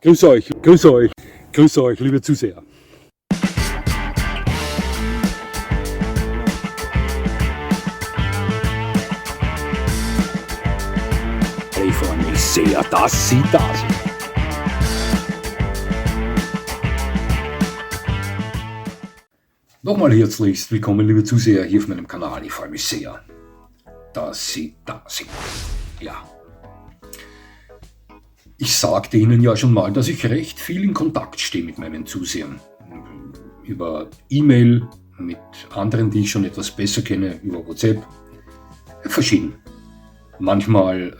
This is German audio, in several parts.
Grüß euch, grüß euch, grüß euch, liebe Zuseher. Ich freue mich sehr, dass Sie da sind. Nochmal herzlichst willkommen, liebe Zuseher, hier auf meinem Kanal. Ich freue mich sehr, dass Sie da sind. Ja. Ich sagte Ihnen ja schon mal, dass ich recht viel in Kontakt stehe mit meinen Zusehern. Über E-Mail, mit anderen, die ich schon etwas besser kenne, über WhatsApp. Verschieden. Manchmal,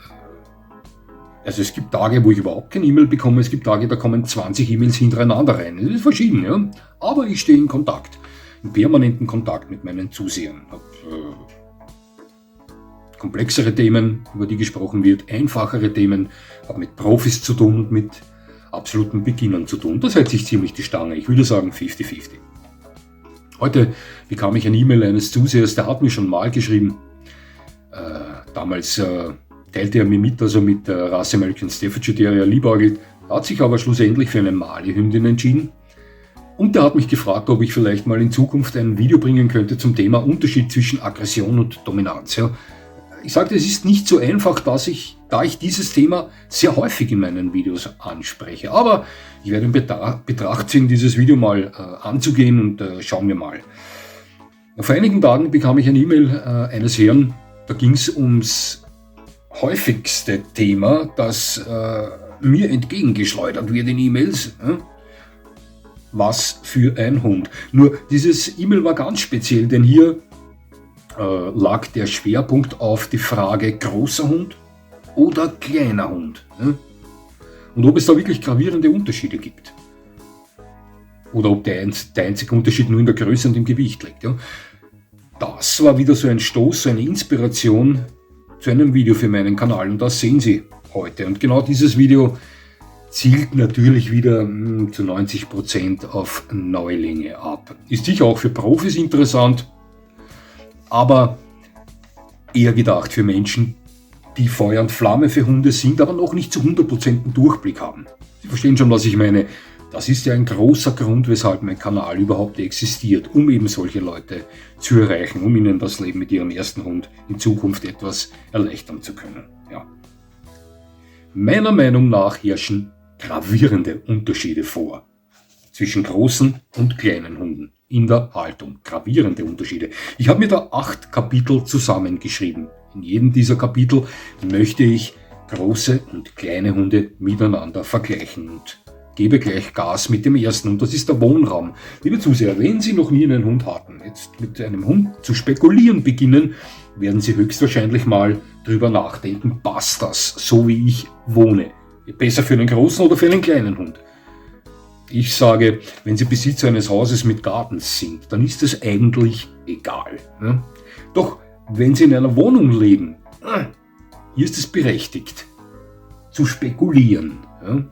also es gibt Tage, wo ich überhaupt keine E-Mail bekomme, es gibt Tage, da kommen 20 E-Mails hintereinander rein. Das ist verschieden, ja. Aber ich stehe in Kontakt, in permanenten Kontakt mit meinen Zusehern. Komplexere Themen, über die gesprochen wird, einfachere Themen, habe mit Profis zu tun und mit absoluten Beginnern zu tun. Das hält sich ziemlich die Stange. Ich würde sagen 50-50. Heute bekam ich eine E-Mail eines Zusehers, der hat mir schon mal geschrieben. Damals teilte er mir mit, dass er mit der Rasse American Staffordshire Terrier liebäugelt, hat sich aber schlussendlich für eine Mali-Hündin entschieden. Und er hat mich gefragt, ob ich vielleicht mal in Zukunft ein Video bringen könnte zum Thema Unterschied zwischen Aggression und Dominanz. Ja. Ich sagte, es ist nicht so einfach, da ich dieses Thema sehr häufig in meinen Videos anspreche. Aber ich werde in Betracht ziehen, dieses Video mal anzugehen und schauen wir mal. Vor einigen Tagen bekam ich eine E-Mail eines Herrn, da ging es ums häufigste Thema, das mir entgegengeschleudert wird in E-Mails. Was für ein Hund. Nur dieses E-Mail war ganz speziell, denn hier lag der Schwerpunkt auf die Frage großer Hund oder kleiner Hund. Und ob es da wirklich gravierende Unterschiede gibt. Oder ob der einzige Unterschied nur in der Größe und im Gewicht liegt. Ja. Das war wieder so ein Stoß, so eine Inspiration zu einem Video für meinen Kanal. Und das sehen Sie heute. Und genau dieses Video zielt natürlich wieder zu 90% auf Neulinge ab. Ist sicher auch für Profis interessant, aber eher gedacht für Menschen, die Feuer und Flamme für Hunde sind, aber noch nicht zu 100% Durchblick haben. Sie verstehen schon, was ich meine. Das ist ja ein großer Grund, weshalb mein Kanal überhaupt existiert, um eben solche Leute zu erreichen, um ihnen das Leben mit ihrem ersten Hund in Zukunft etwas erleichtern zu können. Ja. Meiner Meinung nach herrschen gravierende Unterschiede vor zwischen großen und kleinen Hunden in der Haltung. Gravierende Unterschiede. Ich habe mir da 8 Kapitel zusammengeschrieben. In jedem dieser Kapitel möchte ich große und kleine Hunde miteinander vergleichen und gebe gleich Gas mit dem ersten. Und das ist der Wohnraum. Liebe Zuseher, wenn Sie noch nie einen Hund hatten, jetzt mit einem Hund zu spekulieren beginnen, werden Sie höchstwahrscheinlich mal drüber nachdenken, passt das, so wie ich wohne? Besser für einen großen oder für einen kleinen Hund? Ich sage, wenn Sie Besitzer eines Hauses mit Garten sind, dann ist es eigentlich egal. Ne? Doch wenn Sie in einer Wohnung leben, hier ist es berechtigt zu spekulieren. Ja?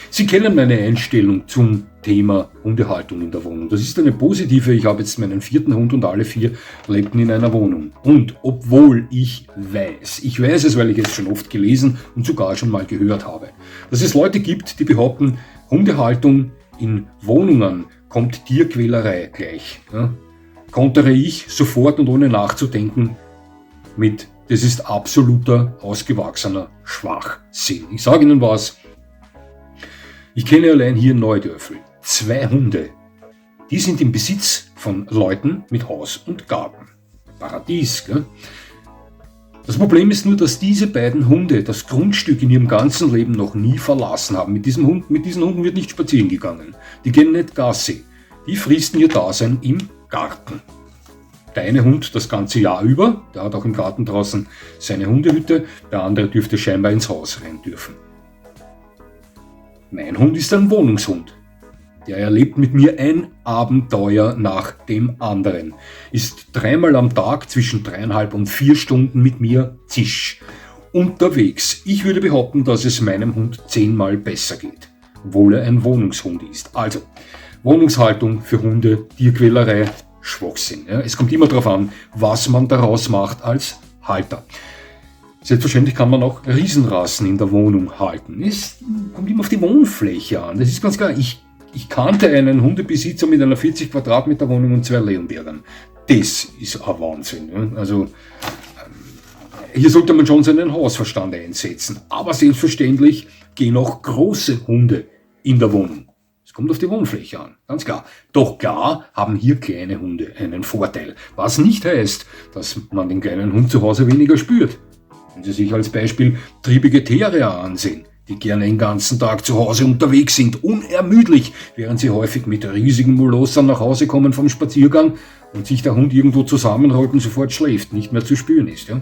Sie kennen meine Einstellung zum Thema Hundehaltung in der Wohnung. Das ist eine positive. Ich habe jetzt meinen 4. Hund und alle 4 lebten in einer Wohnung. Und obwohl ich weiß es, weil ich es schon oft gelesen und sogar schon mal gehört habe, dass es Leute gibt, die behaupten, Hundehaltung in Wohnungen kommt Tierquälerei gleich. Ja? Kontere ich sofort und ohne nachzudenken mit, das ist absoluter, ausgewachsener Schwachsinn. Ich sage Ihnen was. Ich kenne allein hier in Neudörfl 2 Hunde, die sind im Besitz von Leuten mit Haus und Garten. Paradies, gell? Das Problem ist nur, dass diese beiden Hunde das Grundstück in ihrem ganzen Leben noch nie verlassen haben. Mit diesen Hunden wird nicht spazieren gegangen. Die gehen nicht Gassi. Die fristen ihr Dasein im Garten. Der eine Hund das ganze Jahr über, der hat auch im Garten draußen seine Hundehütte, der andere dürfte scheinbar ins Haus rein dürfen. Mein Hund ist ein Wohnungshund. Der erlebt mit mir ein Abenteuer nach dem anderen. Ist 3-mal am Tag zwischen 3,5 und 4 Stunden mit mir Zisch unterwegs. Ich würde behaupten, dass es meinem Hund 10-mal besser geht, obwohl er ein Wohnungshund ist. Also, Wohnungshaltung für Hunde, Tierquälerei, Schwachsinn. Ja. Es kommt immer darauf an, was man daraus macht als Halter. Selbstverständlich kann man auch Riesenrassen in der Wohnung halten. Es kommt immer auf die Wohnfläche an. Das ist ganz klar. Ich kannte einen Hundebesitzer mit einer 40 Quadratmeter Wohnung und 2 Leonbergern. Das ist ein Wahnsinn. Ja? Also hier sollte man schon seinen Hausverstand einsetzen. Aber selbstverständlich gehen auch große Hunde in der Wohnung. Es kommt auf die Wohnfläche an, ganz klar. Doch klar haben hier kleine Hunde einen Vorteil. Was nicht heißt, dass man den kleinen Hund zu Hause weniger spürt. Wenn Sie sich als Beispiel triebige Terrier ansehen, die gerne den ganzen Tag zu Hause unterwegs sind, unermüdlich, während sie häufig mit riesigen Molossern nach Hause kommen vom Spaziergang und sich der Hund irgendwo zusammenrollt und sofort schläft, nicht mehr zu spüren ist. Ja?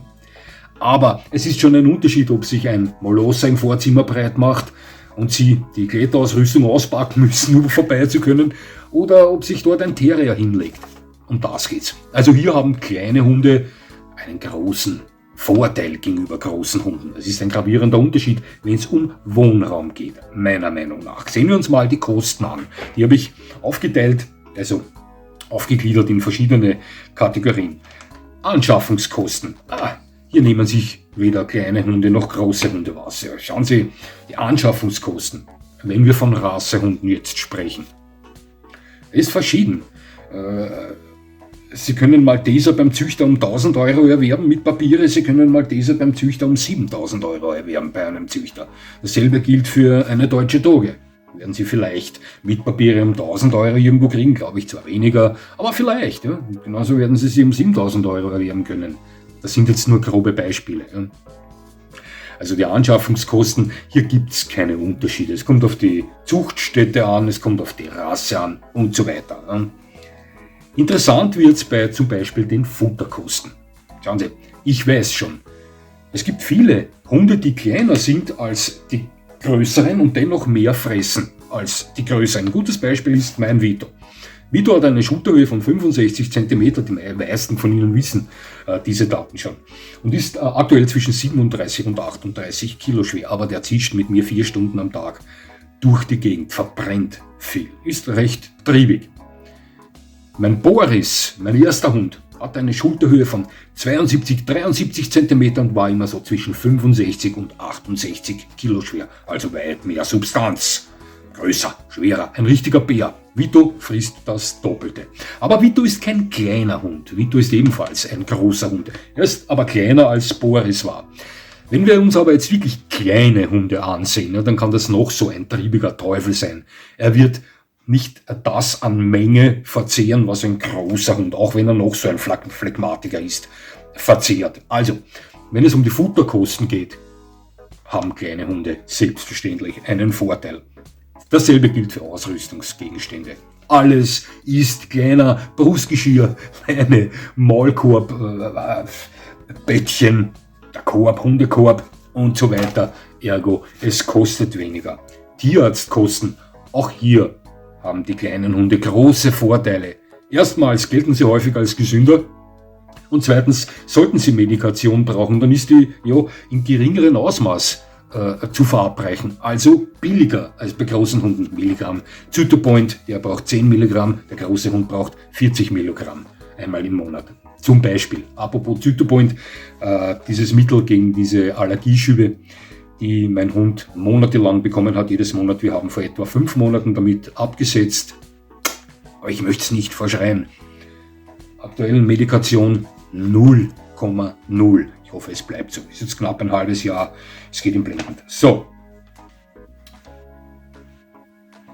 Aber es ist schon ein Unterschied, ob sich ein Molosser im Vorzimmer breit macht und Sie die Kletterausrüstung auspacken müssen, um vorbei zu können, oder ob sich dort ein Terrier hinlegt. Um das geht's. Also hier haben kleine Hunde einen großen Vorteil gegenüber großen Hunden. Das ist ein gravierender Unterschied, wenn es um Wohnraum geht, meiner Meinung nach. Sehen wir uns mal die Kosten an. Die habe ich aufgeteilt, also aufgegliedert in verschiedene Kategorien. Anschaffungskosten. Hier nehmen sich weder kleine Hunde noch große Hunde was. Ja, schauen Sie, die Anschaffungskosten, wenn wir von Rassehunden jetzt sprechen, ist verschieden. Sie können Malteser beim Züchter um 1.000 Euro erwerben mit Papiere, Sie können Malteser beim Züchter um 7.000 Euro erwerben bei einem Züchter. Dasselbe gilt für eine deutsche Dogge. Werden Sie vielleicht mit Papiere um 1.000 Euro irgendwo kriegen, glaube ich zwar weniger, aber vielleicht. Ja. Genauso werden Sie sie um 7.000 Euro erwerben können. Das sind jetzt nur grobe Beispiele. Ja. Also die Anschaffungskosten, hier gibt es keine Unterschiede. Es kommt auf die Zuchtstätte an, es kommt auf die Rasse an und so weiter. Ja. Interessant wird es bei zum Beispiel den Futterkosten. Schauen Sie, ich weiß schon, es gibt viele Hunde, die kleiner sind als die größeren und dennoch mehr fressen als die größeren. Ein gutes Beispiel ist mein Vito. Vito hat eine Schulterhöhe von 65 cm, die meisten von Ihnen wissen diese Daten schon. Und ist aktuell zwischen 37 und 38 Kilo schwer, aber der zischt mit mir 4 Stunden am Tag durch die Gegend, verbrennt viel, ist recht triebig. Mein Boris, mein erster Hund, hat eine Schulterhöhe von 72, 73 cm und war immer so zwischen 65 und 68 Kilo schwer. Also weit mehr Substanz. Größer, schwerer, ein richtiger Bär. Vito frisst das Doppelte. Aber Vito ist kein kleiner Hund. Vito ist ebenfalls ein großer Hund. Er ist aber kleiner als Boris war. Wenn wir uns aber jetzt wirklich kleine Hunde ansehen, dann kann das noch so ein triebiger Teufel sein. Er wird nicht das an Menge verzehren, was ein großer Hund, auch wenn er noch so ein Phlegmatiker ist, verzehrt. Also, wenn es um die Futterkosten geht, haben kleine Hunde selbstverständlich einen Vorteil. Dasselbe gilt für Ausrüstungsgegenstände. Alles ist kleiner, Brustgeschirr, Leine, Maulkorb, Bettchen, der Korb, Hundekorb und so weiter. Ergo, es kostet weniger. Tierarztkosten, auch hier haben die kleinen Hunde große Vorteile. Erstmals gelten sie häufig als gesünder und zweitens, sollten sie Medikation brauchen, dann ist die in geringerem Ausmaß zu verabreichen, also billiger als bei großen Hunden. Milligramm Zytopoint, der braucht 10 Milligramm, der große Hund braucht 40 Milligramm einmal im Monat. Zum Beispiel, apropos Zytopoint, dieses Mittel gegen diese Allergieschübe, die mein Hund monatelang bekommen hat, jedes Monat. Wir haben vor etwa 5 Monaten damit abgesetzt. Aber ich möchte es nicht verschreien. Aktuelle Medikation 0,0. Ich hoffe, es bleibt so. Ist jetzt knapp ein halbes Jahr. Es geht ihm blendend. So.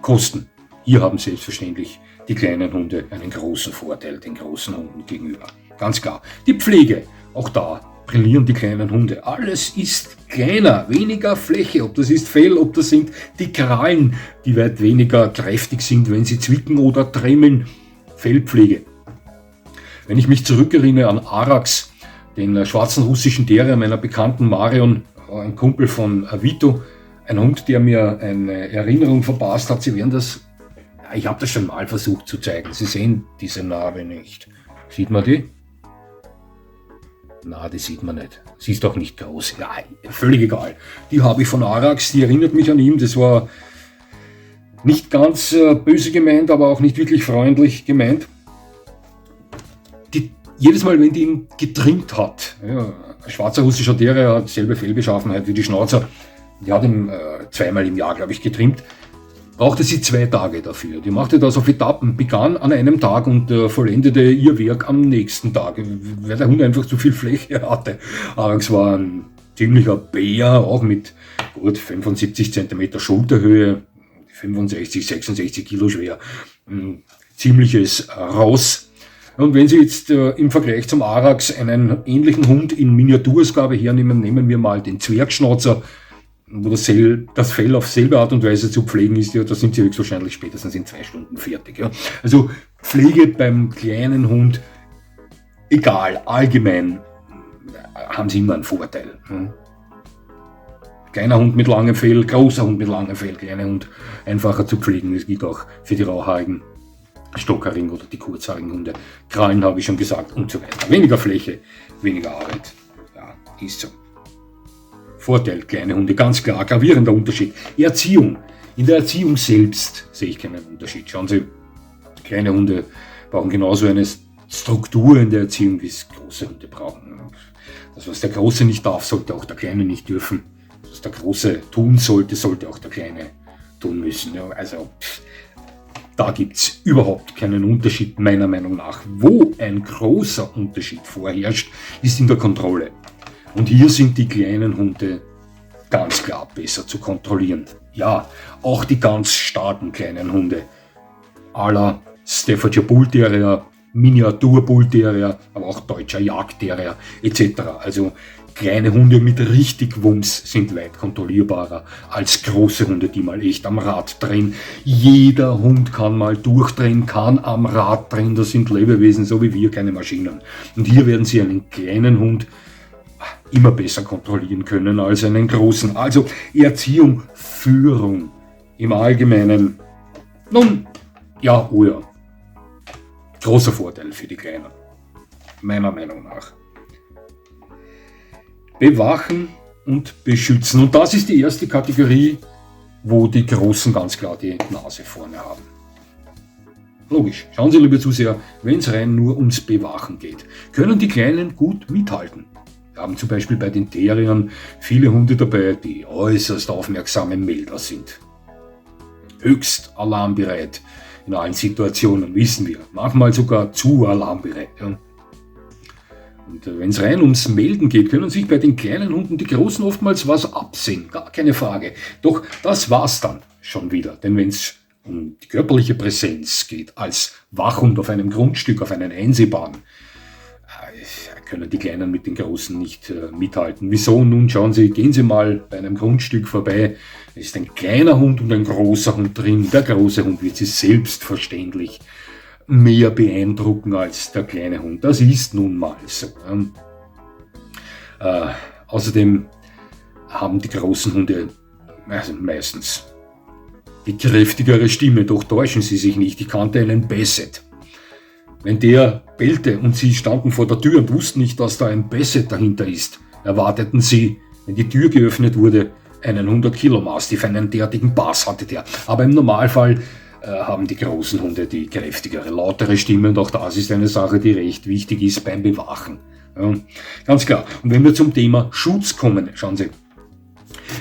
Kosten. Hier haben selbstverständlich die kleinen Hunde einen großen Vorteil den großen Hunden gegenüber. Ganz klar. Die Pflege. Auch da brillieren die kleinen Hunde. Alles ist kleiner, weniger Fläche. Ob das ist Fell, ob das sind die Krallen, die weit weniger kräftig sind, wenn sie zwicken oder tremmeln. Fellpflege. Wenn ich mich zurückerinnere an Arax, den schwarzen russischen Terrier meiner Bekannten Marion, ein Kumpel von Vito, ein Hund, der mir eine Erinnerung verpasst hat. Sie werden das, ich habe das schon mal versucht zu zeigen. Sie sehen diese Narbe nicht. Sieht man die? Na, die sieht man nicht. Sie ist doch nicht groß. Ja, völlig egal. Die habe ich von Arax, die erinnert mich an ihn. Das war nicht ganz böse gemeint, aber auch nicht wirklich freundlich gemeint. Jedes Mal, wenn die ihn getrimmt hat, schwarzer russischer Terrier hat dieselbe Fellbeschaffenheit wie die Schnauzer. Die hat ihn zweimal im Jahr, glaube ich, getrimmt. Brauchte sie 2 Tage dafür. Die machte das auf Etappen, begann an einem Tag und vollendete ihr Werk am nächsten Tag, weil der Hund einfach zu viel Fläche hatte. Arax war ein ziemlicher Bär, auch mit gut 75 cm Schulterhöhe, 65, 66 Kilo schwer. Ein ziemliches Ross. Und wenn Sie jetzt im Vergleich zum Arax einen ähnlichen Hund in Miniaturausgabe hernehmen, nehmen wir mal den Zwergschnauzer, wo das Fell auf selbe Art und Weise zu pflegen ist, ja, da sind Sie höchstwahrscheinlich spätestens in 2 Stunden fertig. Ja. Also Pflege beim kleinen Hund, egal, allgemein, haben Sie immer einen Vorteil. Ja. Kleiner Hund mit langem Fell, großer Hund mit langem Fell, kleiner Hund einfacher zu pflegen. Das gilt auch für die rauhaarigen Stockhaarigen oder die kurzhaarigen Hunde. Krallen habe ich schon gesagt und so weiter. Weniger Fläche, weniger Arbeit. Ja, ist so. Vorteil, kleine Hunde, ganz klar, gravierender Unterschied. Erziehung. In der Erziehung selbst sehe ich keinen Unterschied. Schauen Sie, kleine Hunde brauchen genauso eine Struktur in der Erziehung, wie es große Hunde brauchen. Das, was der Große nicht darf, sollte auch der Kleine nicht dürfen. Was der Große tun sollte, sollte auch der Kleine tun müssen. Ja, also da gibt es überhaupt keinen Unterschied, meiner Meinung nach. Wo ein großer Unterschied vorherrscht, ist in der Kontrolle. Und hier sind die kleinen Hunde ganz klar besser zu kontrollieren. Ja, auch die ganz starken kleinen Hunde, à la Staffordshire Bull Terrier, Miniatur Bull Terrier, aber auch deutscher Jagdterrier etc. Also kleine Hunde mit richtig Wumms sind weit kontrollierbarer als große Hunde, die mal echt am Rad drehen. Jeder Hund kann mal durchdrehen, kann am Rad drehen. Das sind Lebewesen, so wie wir, keine Maschinen. Und hier werden Sie einen kleinen Hund immer besser kontrollieren können als einen großen. Also Erziehung, Führung im Allgemeinen. Nun, ja, oh ja. Großer Vorteil für die Kleinen, meiner Meinung nach. Bewachen und beschützen. Und das ist die erste Kategorie, wo die Großen ganz klar die Nase vorne haben. Logisch. Schauen Sie, liebe Zuseher, wenn es rein nur ums Bewachen geht, können die Kleinen gut mithalten. Wir haben zum Beispiel bei den Terriern viele Hunde dabei, die äußerst aufmerksame Melder sind. Höchst alarmbereit in allen Situationen, wissen wir. Manchmal sogar zu alarmbereit. Ja. Und wenn es rein ums Melden geht, können sich bei den kleinen Hunden die Großen oftmals was absehen. Gar keine Frage. Doch das war's dann schon wieder. Denn wenn es um die körperliche Präsenz geht, als Wachhund auf einem Grundstück, auf einer Einsehbahn, können die Kleinen mit den Großen nicht mithalten. Wieso? Nun schauen Sie, gehen Sie mal bei einem Grundstück vorbei. Es ist ein kleiner Hund und ein großer Hund drin. Der große Hund wird Sie selbstverständlich mehr beeindrucken als der kleine Hund. Das ist nun mal so. Außerdem haben die großen Hunde meistens die kräftigere Stimme, doch täuschen Sie sich nicht. Ich kannte einen Basset. Wenn der bellte und Sie standen vor der Tür und wussten nicht, dass da ein Basset dahinter ist, erwarteten Sie, wenn die Tür geöffnet wurde, einen 100 Kilo Mastiff, einen derartigen Bass hatte der. Aber im Normalfall haben die großen Hunde die kräftigere, lautere Stimme und auch das ist eine Sache, die recht wichtig ist beim Bewachen. Ja, ganz klar. Und wenn wir zum Thema Schutz kommen, schauen Sie,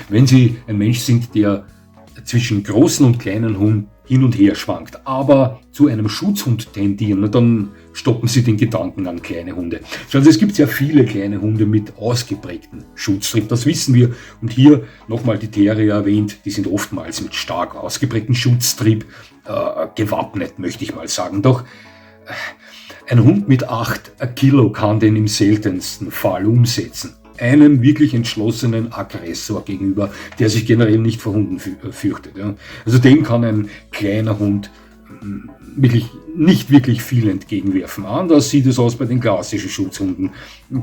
wenn Sie ein Mensch sind, der zwischen großen und kleinen Hunden hin und her schwankt, aber zu einem Schutzhund tendieren, dann stoppen Sie den Gedanken an kleine Hunde. Schauen Sie, es gibt sehr viele kleine Hunde mit ausgeprägtem Schutztrieb, das wissen wir. Und hier nochmal die Terrier erwähnt, die sind oftmals mit stark ausgeprägtem Schutztrieb gewappnet, möchte ich mal sagen. Doch ein Hund mit 8 Kilo kann den im seltensten Fall umsetzen. Einem wirklich entschlossenen Aggressor gegenüber, der sich generell nicht vor Hunden fürchtet. Ja. Also dem kann ein kleiner Hund nicht wirklich viel entgegenwerfen. Anders sieht es aus bei den klassischen Schutzhunden,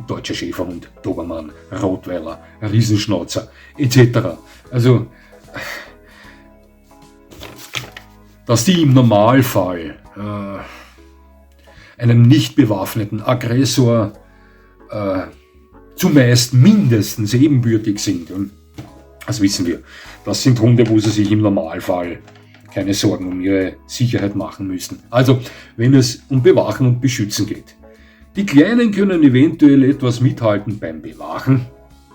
deutscher Schäferhund, Dobermann, Rottweiler, Riesenschnauzer etc. Also, dass die im Normalfall einem nicht bewaffneten Aggressor zumeist mindestens ebenbürtig sind. Und das wissen wir. Das sind Hunde, wo sie sich im Normalfall keine Sorgen um ihre Sicherheit machen müssen. Also, wenn es um Bewachen und Beschützen geht, Die Kleinen können eventuell etwas mithalten beim Bewachen,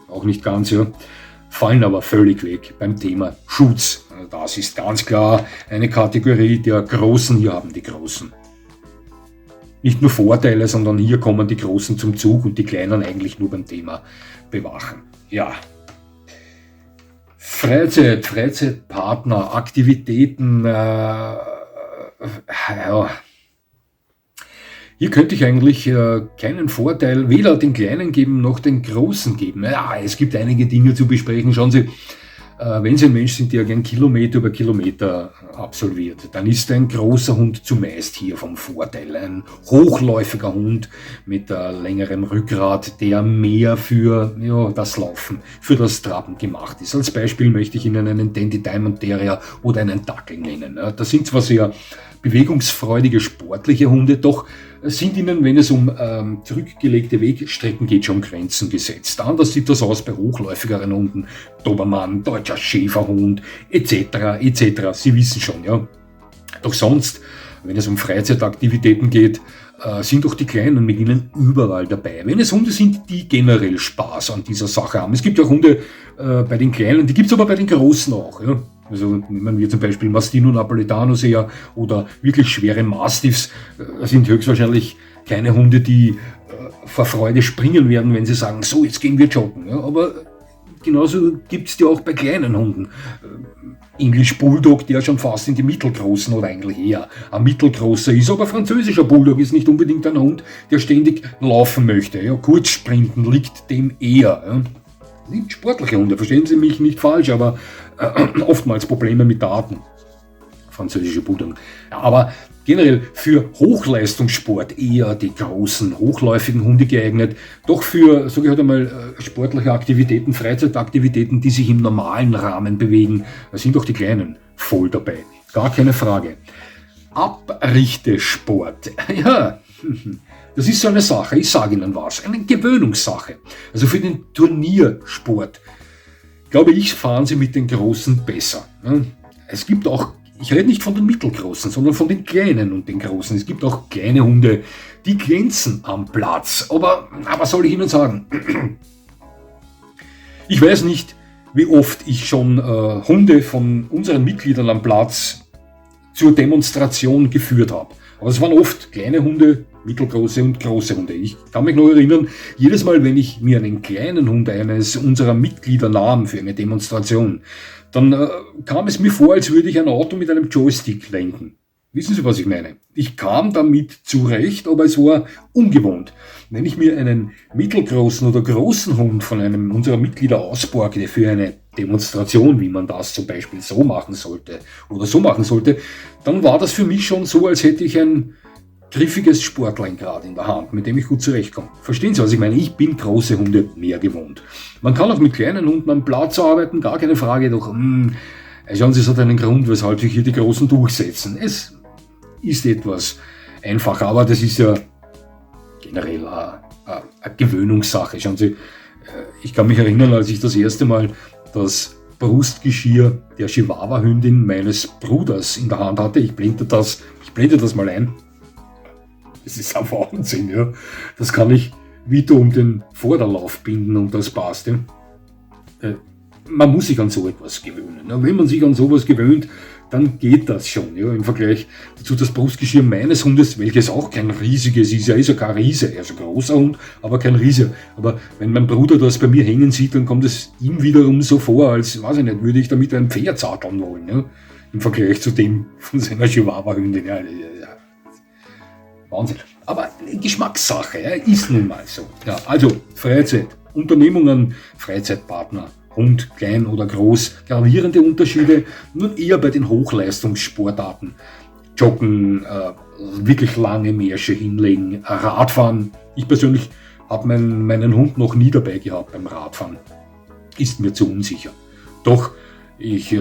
auch nicht ganz, ja, fallen aber völlig weg beim Thema Schutz. Das ist ganz klar eine Kategorie der Großen, hier haben die Großen nicht nur Vorteile, sondern hier kommen die Großen zum Zug und die Kleinen eigentlich nur beim Thema Bewachen. Ja. Freizeitpartner, Aktivitäten, ja. Hier könnte ich eigentlich keinen Vorteil weder den Kleinen geben noch den Großen geben. Ja, es gibt einige Dinge zu besprechen. Schauen Sie, wenn Sie ein Mensch sind, der gern Kilometer über Kilometer absolviert, dann ist ein großer Hund zumeist hier vom Vorteil. Ein hochläufiger Hund mit längerem Rückgrat, der mehr für das Laufen, für das Traben gemacht ist. Als Beispiel möchte ich Ihnen einen Dandy Diamond Terrier oder einen Dackel nennen. Das sind zwar sehr bewegungsfreudige, sportliche Hunde, doch sind ihnen, wenn es um zurückgelegte Wegstrecken geht, schon Grenzen gesetzt. Anders sieht das aus bei hochläufigeren Hunden, Dobermann, deutscher Schäferhund, etc., etc. Sie wissen schon, ja. Doch sonst, wenn es um Freizeitaktivitäten geht, sind doch die Kleinen mit ihnen überall dabei. Wenn es Hunde sind, die generell Spaß an dieser Sache haben. Es gibt ja auch Hunde bei den Kleinen, die gibt es aber bei den Großen auch, ja. Also nehmen wir zum Beispiel Mastino Napolitanos her oder wirklich schwere Mastiffs. Das sind höchstwahrscheinlich kleine Hunde, die vor Freude springen werden, wenn sie sagen, so, jetzt gehen wir joggen. Ja, aber genauso gibt es die auch bei kleinen Hunden. English Bulldog, der schon fast in die mittelgroßen oder eigentlich eher ein mittelgroßer ist, aber französischer Bulldog ist nicht unbedingt ein Hund, der ständig laufen möchte. Ja, Kurzsprinten liegt dem eher. Ja. Nicht sportliche Hunde, verstehen Sie mich nicht falsch, aber oftmals Probleme mit Daten. Französische Bulldog. Ja, aber generell für Hochleistungssport eher die großen, hochläufigen Hunde geeignet. Doch für, sage ich halt einmal, sportliche Aktivitäten, Freizeitaktivitäten, die sich im normalen Rahmen bewegen, sind doch die Kleinen voll dabei. Gar keine Frage. Abrichtesport. Ja, das ist so eine Sache, ich sage Ihnen was, eine Gewöhnungssache. Also für den Turniersport, glaube ich, fahren Sie mit den Großen besser. Es gibt auch, ich rede nicht von den Mittelgroßen, sondern von den Kleinen und den Großen. Es gibt auch kleine Hunde, die glänzen am Platz. Aber was soll ich Ihnen sagen? Ich weiß nicht, wie oft ich schon Hunde von unseren Mitgliedern am Platz zur Demonstration geführt habe. Aber es waren oft kleine Hunde, mittelgroße und große Hunde. Ich kann mich noch erinnern, jedes Mal, wenn ich mir einen kleinen Hund eines unserer Mitglieder nahm für eine Demonstration, dann kam es mir vor, als würde ich ein Auto mit einem Joystick lenken. Wissen Sie, was ich meine? Ich kam damit zurecht, aber es war ungewohnt. Wenn ich mir einen mittelgroßen oder großen Hund von einem unserer Mitglieder ausborgte für eine Demonstration, wie man das zum Beispiel so machen sollte oder so machen sollte, dann war das für mich schon so, als hätte ich ein griffiges Sportlein gerade in der Hand, mit dem ich gut zurechtkomme. Verstehen Sie, was ich meine? Ich bin große Hunde mehr gewohnt. Man kann auch mit kleinen Hunden am Platz arbeiten, gar keine Frage, doch schauen Sie, es hat einen Grund, weshalb sich hier die Großen durchsetzen. Es ist etwas einfacher, aber das ist ja generell eine Gewöhnungssache. Schauen Sie, ich kann mich erinnern, als ich das erste Mal das Brustgeschirr der Chihuahua-Hündin meines Bruders in der Hand hatte. Ich blende das mal ein. Das ist ein Wahnsinn, ja. Das kann ich wieder um den Vorderlauf binden und das passt. Ja. Man muss sich an so etwas gewöhnen. Ja. Wenn man sich an sowas gewöhnt, dann geht das schon. Ja. Im Vergleich dazu das Brustgeschirr meines Hundes, welches auch kein riesiges ist. Er ist ja kein Riese, er ist ein großer Hund, aber kein Riese. Aber wenn mein Bruder das bei mir hängen sieht, dann kommt es ihm wiederum so vor, als, weiß ich nicht, würde ich damit ein Pferd satteln wollen. Ja. Im Vergleich zu dem von seiner Chihuahua-Hündin. Ja. Wahnsinn. Aber Geschmackssache, ja, ist nun mal so. Ja, also Freizeit, Unternehmungen, Freizeitpartner, Hund, klein oder groß, gravierende Unterschiede, nun eher bei den Hochleistungssportarten. Joggen, wirklich lange Märsche hinlegen, Radfahren. Ich persönlich habe meinen Hund noch nie dabei gehabt beim Radfahren. Ist mir zu unsicher. Doch ich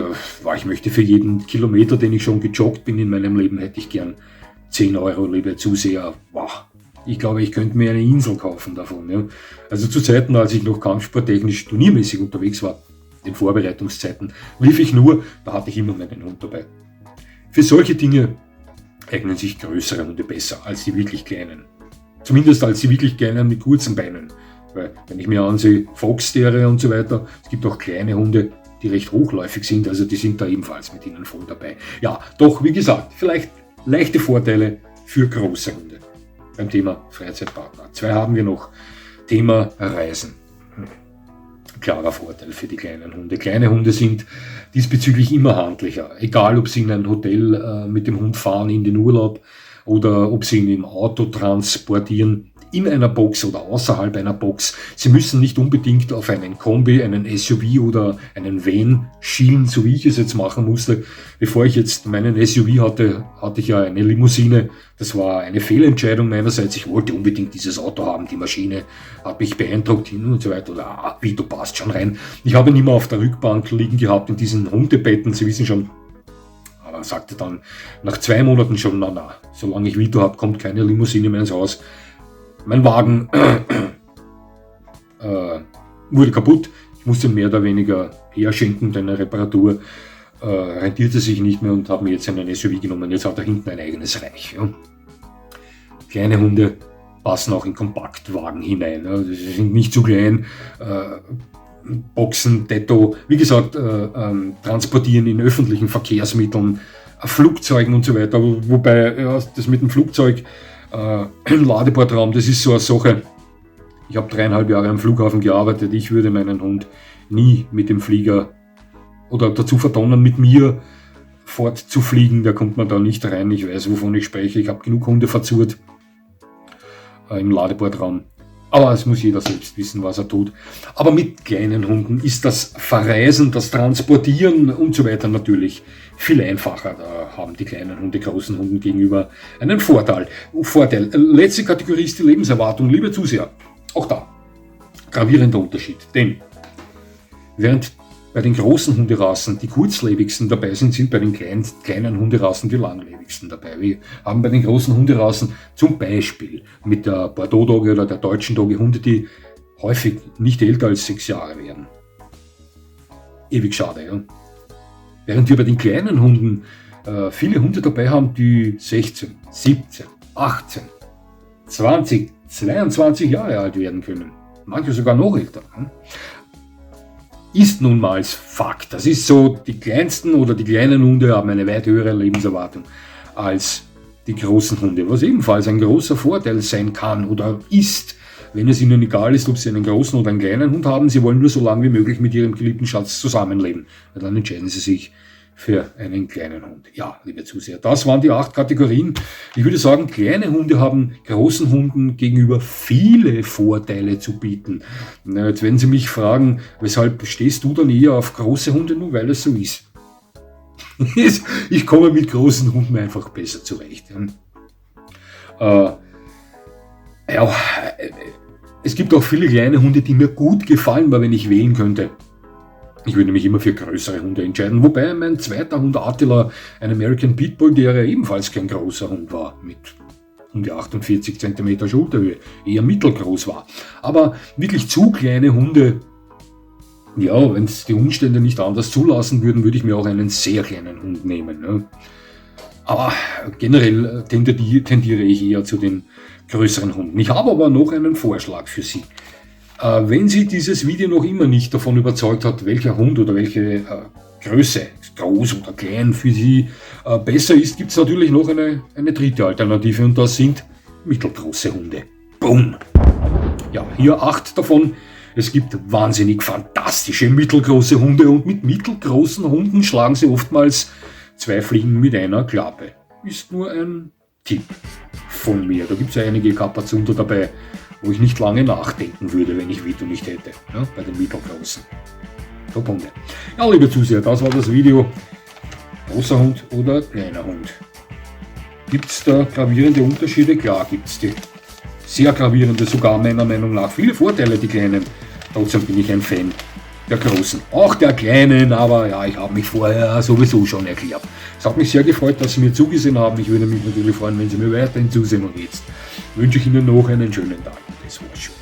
möchte für jeden Kilometer, den ich schon gejoggt bin in meinem Leben, hätte ich gern 10 Euro, liebe Zuseher. Wow. Ich glaube, ich könnte mir eine Insel kaufen davon. Ja. Also zu Zeiten, als ich noch kampfsporttechnisch turniermäßig unterwegs war, in Vorbereitungszeiten, lief ich nur, da hatte ich immer meinen Hund dabei. Für solche Dinge eignen sich größere Hunde besser als die wirklich kleinen. Zumindest als die wirklich kleinen mit kurzen Beinen. Weil, wenn ich mir ansehe, Fox Terrier und so weiter, es gibt auch kleine Hunde, die recht hochläufig sind, also die sind da ebenfalls mit ihnen voll dabei. Ja, doch, wie gesagt, vielleicht leichte Vorteile für große Hunde beim Thema Freizeitpartner. 2 haben wir noch. Thema Reisen. Klarer Vorteil für die kleinen Hunde. Kleine Hunde sind diesbezüglich immer handlicher. Egal, ob sie in ein Hotel mit dem Hund fahren in den Urlaub oder ob sie ihn im Auto transportieren, in einer Box oder außerhalb einer Box. Sie müssen nicht unbedingt auf einen Kombi, einen SUV oder einen Van schielen, so wie ich es jetzt machen musste. Bevor ich jetzt meinen SUV hatte, hatte ich ja eine Limousine. Das war eine Fehlentscheidung meinerseits. Ich wollte unbedingt dieses Auto haben. Die Maschine hat mich beeindruckt hin und so weiter. Oder, wie, du passt schon rein. Ich habe ihn immer auf der Rückbank liegen gehabt in diesen Hundebetten. Sie wissen schon, aber er sagte dann nach 2 Monaten schon, na, solange ich Vito habe, kommt keine Limousine mehr ins Haus. Mein Wagen wurde kaputt. Ich musste mehr oder weniger herschenken, denn eine Reparatur rentierte sich nicht mehr und habe mir jetzt einen SUV genommen. Jetzt hat er hinten ein eigenes Reich. Ja. Kleine Hunde passen auch in Kompaktwagen hinein. Ja. Sie sind nicht zu klein. Boxen, Detto, wie gesagt, transportieren in öffentlichen Verkehrsmitteln, Flugzeugen und so weiter. Wobei ja, das mit dem Flugzeug im Ladeportraum, das ist so eine Sache. Ich habe 3,5 Jahre am Flughafen gearbeitet. Ich würde meinen Hund nie mit dem Flieger oder dazu verdonnen, mit mir fortzufliegen. Da kommt man da nicht rein. Ich weiß, wovon ich spreche. Ich habe genug Hunde verzurrt im Ladeportraum. Aber es muss jeder selbst wissen, was er tut. Aber mit kleinen Hunden ist das Verreisen, das Transportieren und so weiter natürlich viel einfacher. Da haben die kleinen Hunde großen Hunden gegenüber einen Vorteil. Letzte Kategorie ist die Lebenserwartung. Liebe Zuseher, auch da gravierender Unterschied. Denn während bei den großen Hunderassen die kurzlebigsten dabei sind, sind bei den kleinen Hunderassen die langlebigsten dabei. Wir haben bei den großen Hunderassen zum Beispiel mit der Bordeaux Dogge oder der deutschen Dogge Hunde, die häufig nicht älter als 6 Jahre werden. Ewig schade, ja. Während wir bei den kleinen Hunden viele Hunde dabei haben, die 16, 17, 18, 20, 22 Jahre alt werden können. Manche sogar noch älter. Ist nun mal Fakt. Das ist so, die kleinsten oder die kleinen Hunde haben eine weit höhere Lebenserwartung als die großen Hunde, was ebenfalls ein großer Vorteil sein kann oder ist, wenn es ihnen egal ist, ob sie einen großen oder einen kleinen Hund haben. Sie wollen nur so lange wie möglich mit ihrem geliebten Schatz zusammenleben. Und dann entscheiden sie sich für einen kleinen Hund. Ja, liebe Zuseher, das waren die 8 Kategorien. Ich würde sagen, kleine Hunde haben großen Hunden gegenüber viele Vorteile zu bieten. Na, jetzt werden Sie mich fragen, weshalb stehst du dann eher auf große Hunde, nur weil es so ist. Ich komme mit großen Hunden einfach besser zurecht. Es gibt auch viele kleine Hunde, die mir gut gefallen, weil wenn ich wählen könnte, ich würde mich immer für größere Hunde entscheiden, wobei mein zweiter Hund Attila, ein American Pitbull, der ja ebenfalls kein großer Hund war, mit um die 48 cm Schulterhöhe, eher mittelgroß war. Aber wirklich zu kleine Hunde, ja, wenn es die Umstände nicht anders zulassen würden, würde ich mir auch einen sehr kleinen Hund nehmen. Ne? Aber generell tendiere ich eher zu den größeren Hunden. Ich habe aber noch einen Vorschlag für Sie. Wenn Sie dieses Video noch immer nicht davon überzeugt hat, welcher Hund oder welche Größe, groß oder klein, für Sie besser ist, gibt es natürlich noch eine dritte Alternative und das sind mittelgroße Hunde. Boom! Ja, hier 8 davon. Es gibt wahnsinnig fantastische mittelgroße Hunde und mit mittelgroßen Hunden schlagen Sie oftmals 2 Fliegen mit einer Klappe. Ist nur ein Tipp von mir. Da gibt es einige Kapazunder dabei, wo ich nicht lange nachdenken würde, wenn ich Vito nicht hätte, ja, bei den mittelgroßen Top-Hunde. Ja, liebe Zuseher, das war das Video. Großer Hund oder kleiner Hund. Gibt es da gravierende Unterschiede? Klar gibt es die. Sehr gravierende, sogar meiner Meinung nach. Viele Vorteile, die kleinen. Trotzdem bin ich ein Fan der großen. Auch der kleinen, aber ja, ich habe mich vorher sowieso schon erklärt. Es hat mich sehr gefreut, dass Sie mir zugesehen haben. Ich würde mich natürlich freuen, wenn Sie mir weiterhin zusehen. Und jetzt wünsche ich Ihnen noch einen schönen Tag. Das war's schon.